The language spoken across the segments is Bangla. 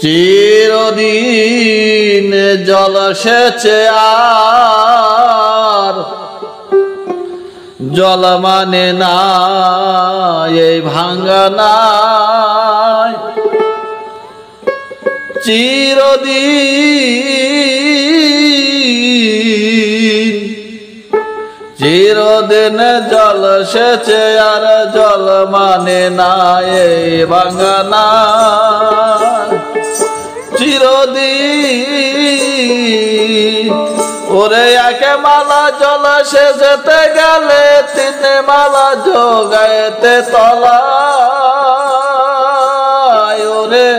চিরদিন জল সেচে আর জল মানে না এই ভাঙ্গা নাই। চিরদিন জল সেচে আর জল মানে না এই ভাঙ্গা নাই। চিরদিন ওরে একে মালা জল সেচেতে গেলে তিন মালা যোগাইতে তলায়। ওরে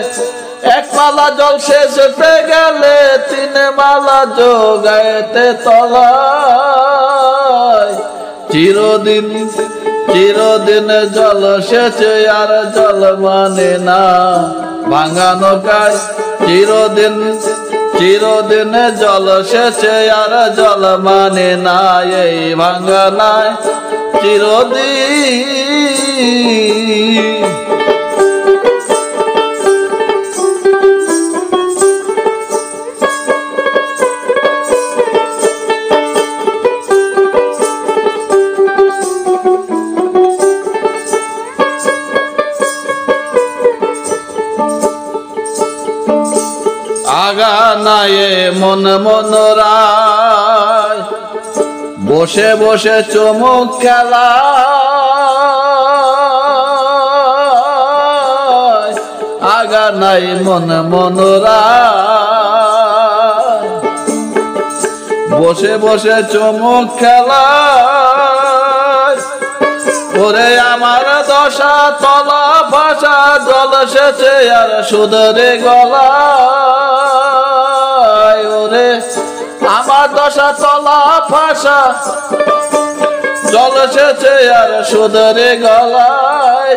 এক মালা জল সেচেতে গেলে তিন মালা যোগাইতে তলায়। চিরদিন জল সেচে আর জল মানে না ভাঙা নৌকায়। চিরদিন জল সেচে আর জল মানে না এই ভাঙ্গা নাই। চিরদিন আগা নায়ে মন মনোরায় বসে বসে চমক খেলা। আগা নাই মন মনোরায় বসে বসে চমক খেলা। ওরে আমার দশা তলা ভাষা জল সেচে আর সুদরে গলা। ওরে আমার দশা তলা ভাষা জল সেচে আর সুদরে গলায়।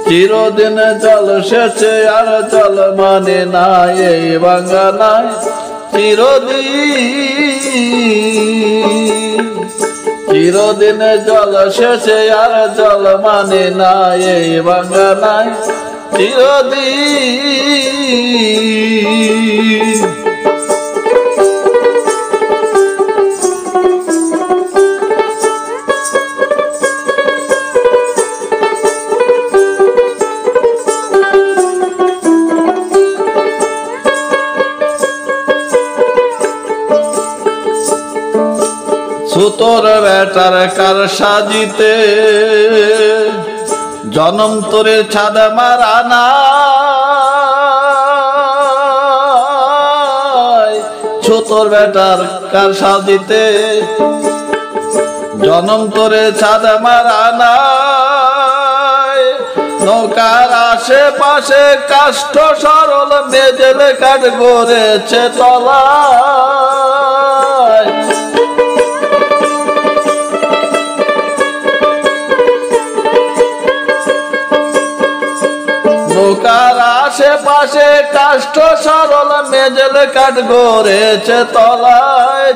চিরদিন জল সেচে আর জল মানে না এই ভাঙ্গা নাই। চিরদিন জল সেচে আর জল মানে না এই ভাঙ্গা নাই। চিরদিন সুতোর বেটার কার সাজিতে জনম তোরে ছাদ মারা নাই। সুতোর বেটার কার সাজিতে জনম তোরে ছাদ মারা নাই। নৌকার আশেপাশে কাষ্ঠ সরল মেজেল কাঠ গড়েছে তলায়। নৌকার আশেপাশে কাষ্ঠ সরল মেজেল কাঠ গড়েছে তলায়।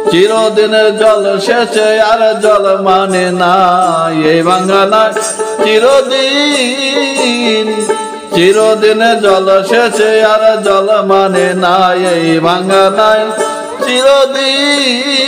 চিরদিন জল সেচে আর জল মানে না এই ভাঙ্গা নাই। চিরদিন জল সেচে আর জল মানে না এই ভাঙ্গা নাই। চিরদিন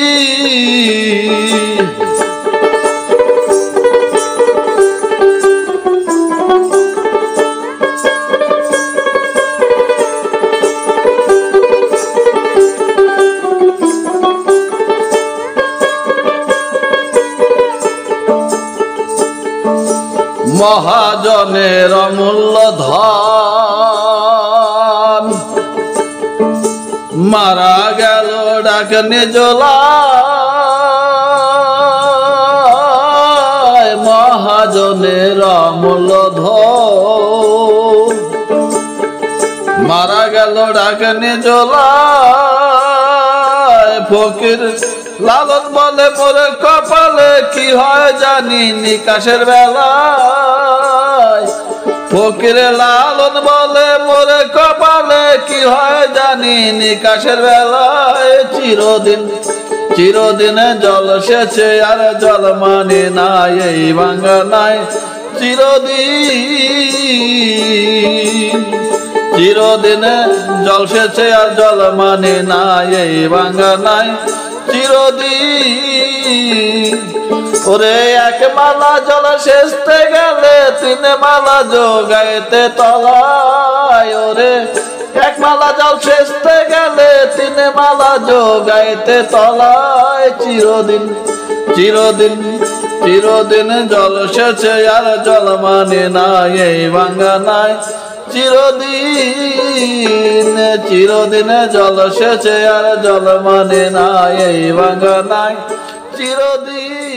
মহাজনের অমূল্য ধন মারা গেল ডাকনে জলায়। মহাজনের অমূল্য ধন মারা গেল ডাকনে জলায়। ফকির লালন বলে মোরে কপালে কি হয় জানি নিকাশের বেলায়। ফকিরে লালন বলে মোরে কপালে কি হয় জানি নিকাশের বেলায়। চিরদিন জল সেচে আর জল মানে না এই ভাঙ্গা নাই। চিরদিন চিরদিনে জল সেচে আর জল মানে নাই এই বাঙ্গানায় চিরদিন ওরে এক মালা জল সেচতে গেলে তিন মালা যোগাইতে তলায় ওরে এক মালা জল সেচতে গেলে তিন মালা যোগাইতে তলায় চিরদিন চিরদিন চিরদিন জল সেচে আর জল মানে নাই এই বাঙ্গানায় চিরদিন চিরদিনে জল সেচে আর জল মানে নাই এই বাঙ্গানায় চিরদিন